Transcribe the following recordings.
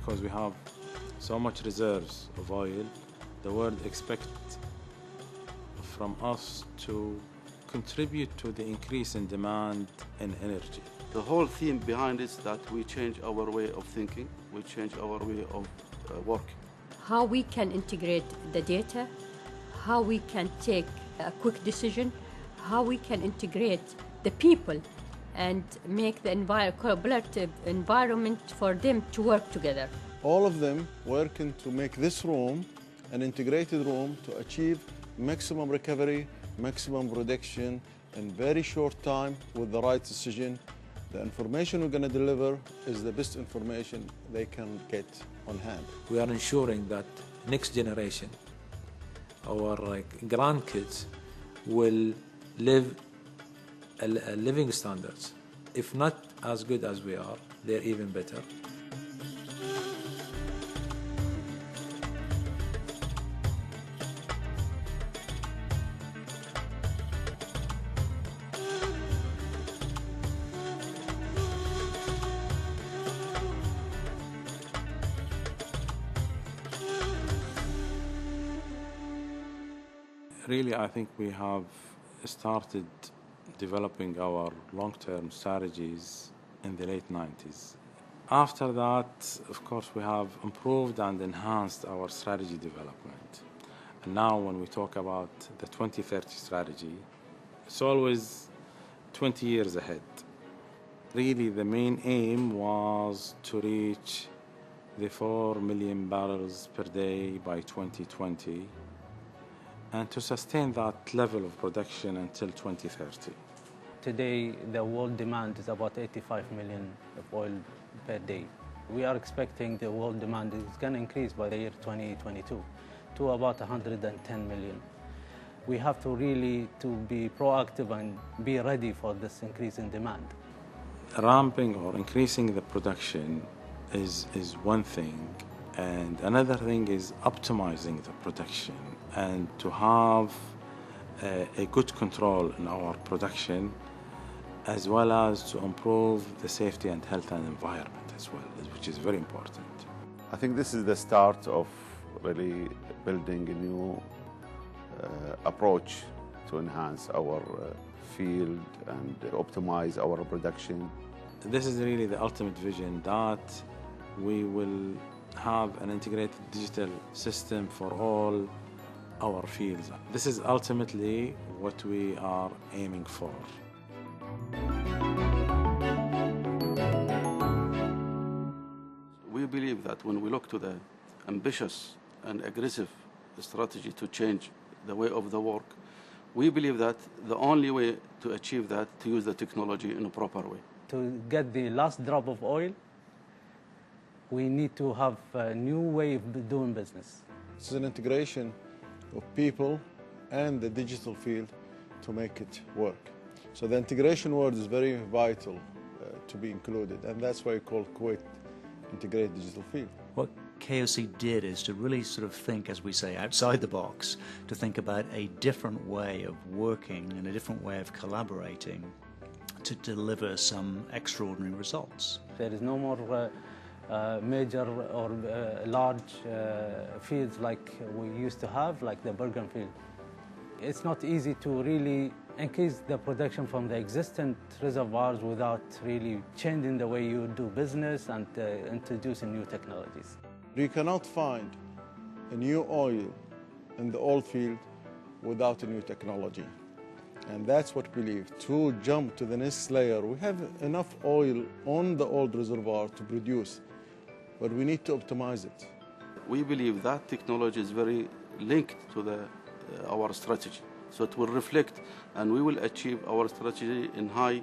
because we have so much reserves of oil, the world expects from us to contribute to the increase in demand in energy. The whole theme behind it is that we change our way of thinking, we change our way of working. How we can integrate the data, how we can take a quick decision, how we can integrate the people and make the collaborative environment for them to work together. All of them working to make this room an integrated room to achieve maximum recovery, maximum production in very short time with the right decision. The information we're going to deliver is the best information they can get on hand. We are ensuring that next generation, our grandkids, will live living standards. If not as good as we are, they're even better. Really, I think we have started developing our long-term strategies in the late 90s. After that, of course, we have improved and enhanced our strategy development. And now when we talk about the 2030 strategy, it's always 20 years ahead. Really, the main aim was to reach the 4 million barrels per day by 2020 and to sustain that level of production until 2030. Today, the world demand is about 85 million of oil per day. We are expecting the world demand is going to increase by the year 2022 to about 110 million. We have to really be proactive and be ready for this increase in demand. Ramping or increasing the production is one thing, and another thing is optimizing the production and to have a good control in our production, as well as to improve the safety and health and environment as well, which is very important. I think this is the start of really building a new approach to enhance our field and optimize our production. This is really the ultimate vision, that we will have an integrated digital system for all our fields. This is ultimately what we are aiming for. We believe that when we look to the ambitious and aggressive strategy to change the way of the work, we believe that the only way to achieve that, to use the technology in a proper way. To get the last drop of oil, we need to have a new way of doing business. This is an integration of people and the digital field to make it work. So the integration word is very vital to be included, and that's why we call KwIDF Integrated Digital Field. What KOC did is to really sort of think, as we say, outside the box, to think about a different way of working and a different way of collaborating to deliver some extraordinary results. There is no more major or large fields like we used to have, like the Bergen field. It's not easy to really increase the production from the existing reservoirs without really changing the way you do business and introducing new technologies. You cannot find a new oil in the old field without a new technology. And that's what we believe. To jump to the next layer, we have enough oil on the old reservoir to produce, but we need to optimize it. We believe that technology is very linked to our strategy. So it will reflect, and we will achieve our strategy in high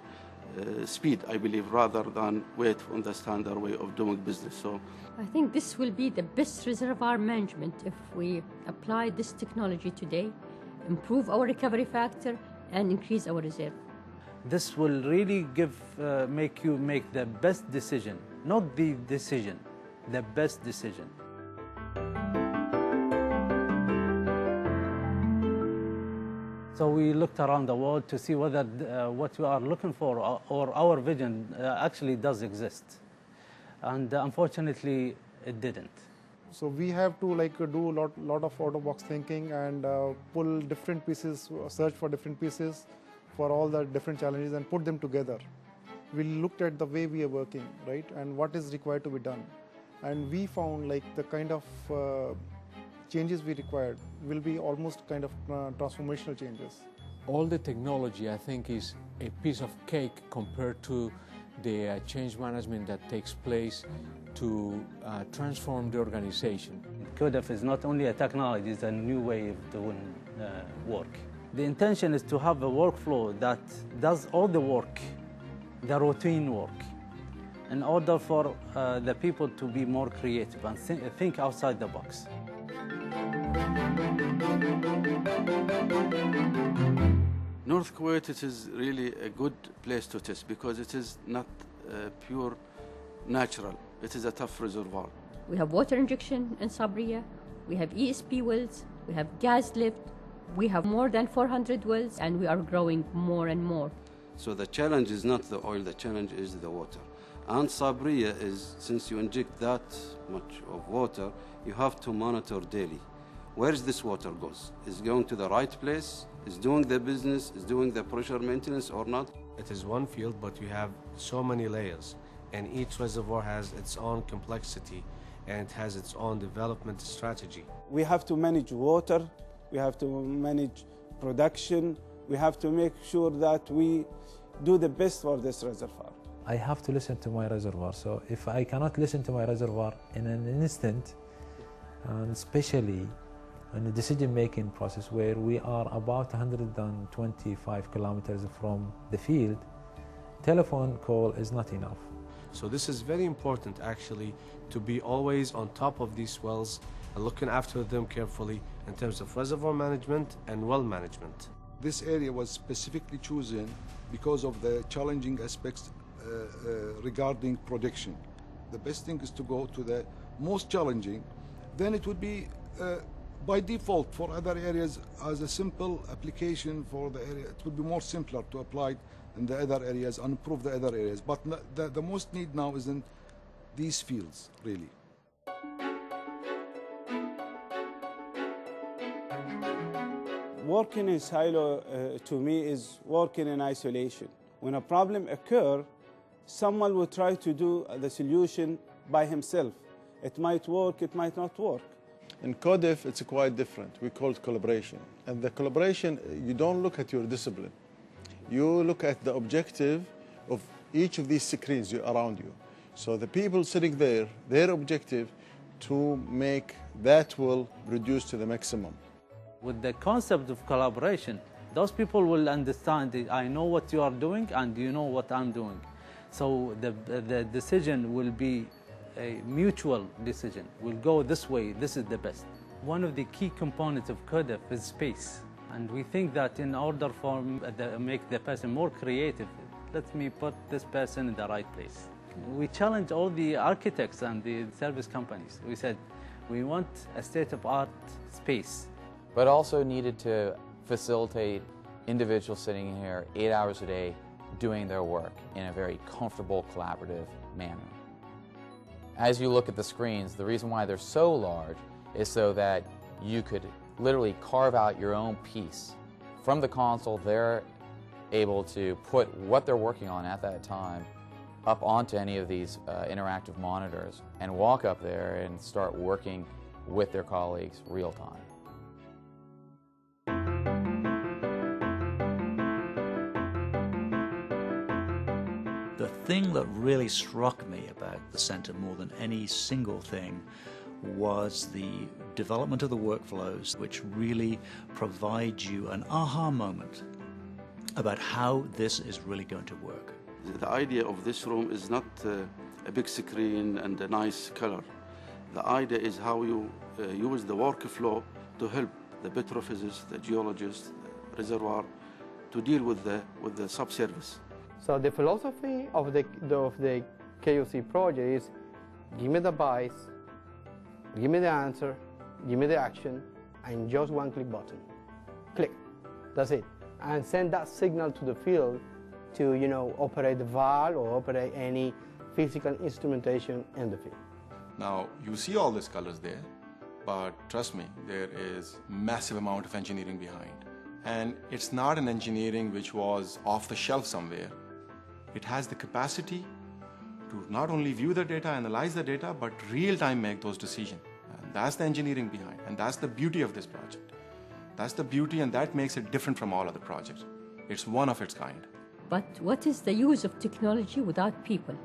speed, I believe, rather than wait on the standard way of doing business. So I think this will be the best reservoir management if we apply this technology today, improve our recovery factor, and increase our reserve. This will really make you make the best decision, not the decision, the best decision. So we looked around the world to see whether what we are looking for or our vision actually does exist. And unfortunately, it didn't. So we have to do a lot of out-of-box thinking and pull different pieces, search for different pieces for all the different challenges and put them together. We looked at the way we are working, right, and what is required to be done. And we found the kind of changes we required will be almost kind of transformational changes. All the technology, I think, is a piece of cake compared to the change management that takes place to transform the organization. KwIDF is not only a technology, it's a new way of doing work. The intention is to have a workflow that does all the work, the routine work, in order for the people to be more creative and think outside the box. North Kuwait, it is really a good place to test because it is not pure natural. It is a tough reservoir. We have water injection in Sabriya, we have ESP wells, we have gas lift, we have more than 400 wells, and we are growing more and more. So the challenge is not the oil, the challenge is the water. And Sabriya is, since you inject that much of water, you have to monitor daily. Where is this water goes? Is it going to the right place? Is doing the business? Is doing the pressure maintenance or not? It is one field, but you have so many layers, and each reservoir has its own complexity, and it has its own development strategy. We have to manage water, we have to manage production, we have to make sure that we do the best for this reservoir. I have to listen to my reservoir, so if I cannot listen to my reservoir in an instant, and especially in the decision-making process where we are about 125 kilometers from the field, telephone call is not enough. So this is very important actually, to be always on top of these wells and looking after them carefully in terms of reservoir management and well management. This area was specifically chosen because of the challenging aspects regarding production. The best thing is to go to the most challenging, then it would be by default for other areas as a simple application for the area. It would be more simpler to apply in the other areas and improve the other areas. But the most need now is in these fields, really. Working in silo, to me, is working in isolation. When a problem occurs, someone will try to do the solution by himself. It might work, it might not work. In KwIDF, it's quite different. We call it collaboration. And the collaboration, you don't look at your discipline. You look at the objective of each of these screens around you. So the people sitting there, their objective to make that well reduced to the maximum. With the concept of collaboration, those people will understand that I know what you are doing and you know what I'm doing. So the decision will be a mutual decision. We'll go this way, this is the best. One of the key components of KwIDF is space. And we think that in order for make the person more creative, let me put this person in the right place. We challenge all the architects and the service companies. We said, we want a state-of-art space. But also needed to facilitate individuals sitting here 8 hours a day doing their work in a very comfortable, collaborative manner. As you look at the screens, the reason why they're so large is so that you could literally carve out your own piece. From the console, they're able to put what they're working on at that time up onto any of these interactive monitors and walk up there and start working with their colleagues real time. The thing that really struck me about the center more than any single thing was the development of the workflows, which really provide you an aha moment about how this is really going to work. The idea of this room is not a big screen and a nice color. The idea is how you use the workflow to help the petrophysicists, the geologists, the reservoir, to deal with the subsurface. So the philosophy of the KOC project is, give me the advice, give me the answer, give me the action, and just one click button. Click, that's it. And send that signal to the field to, operate the valve or operate any physical instrumentation in the field. Now, you see all these colors there, but trust me, there is massive amount of engineering behind. And it's not an engineering which was off the shelf somewhere. It has the capacity to not only view the data, analyze the data, but real-time make those decisions. And that's the engineering behind, and that's the beauty of this project. That's the beauty, and that makes it different from all other projects. It's one of its kind. But what is the use of technology without people?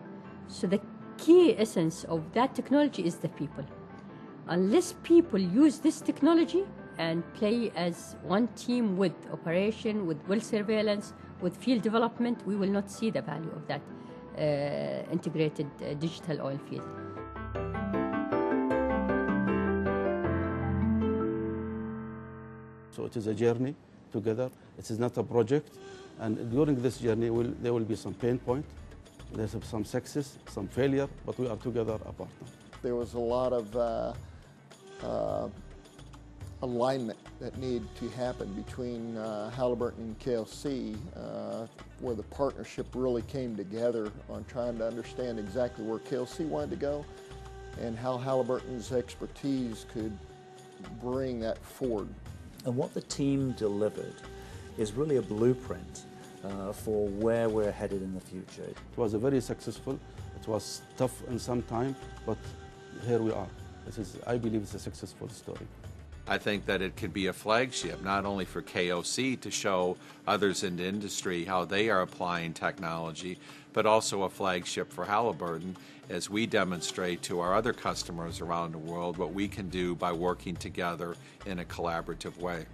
So the key essence of that technology is the people. Unless people use this technology and play as one team with operation, with well surveillance, with field development, we will not see the value of that integrated digital oil field. So it is a journey together. It is not a project. And during this journey, there will be some pain point. There's some success, some failure, but we are together a partner. There was a lot of alignment that needed to happen between Halliburton and KLC, where the partnership really came together on trying to understand exactly where KLC wanted to go and how Halliburton's expertise could bring that forward. And what the team delivered is really a blueprint for where we're headed in the future. It was a very successful. It was tough in some time, but here we are. I believe it's a successful story. I think that it could be a flagship, not only for KOC to show others in the industry how they are applying technology, but also a flagship for Halliburton as we demonstrate to our other customers around the world what we can do by working together in a collaborative way.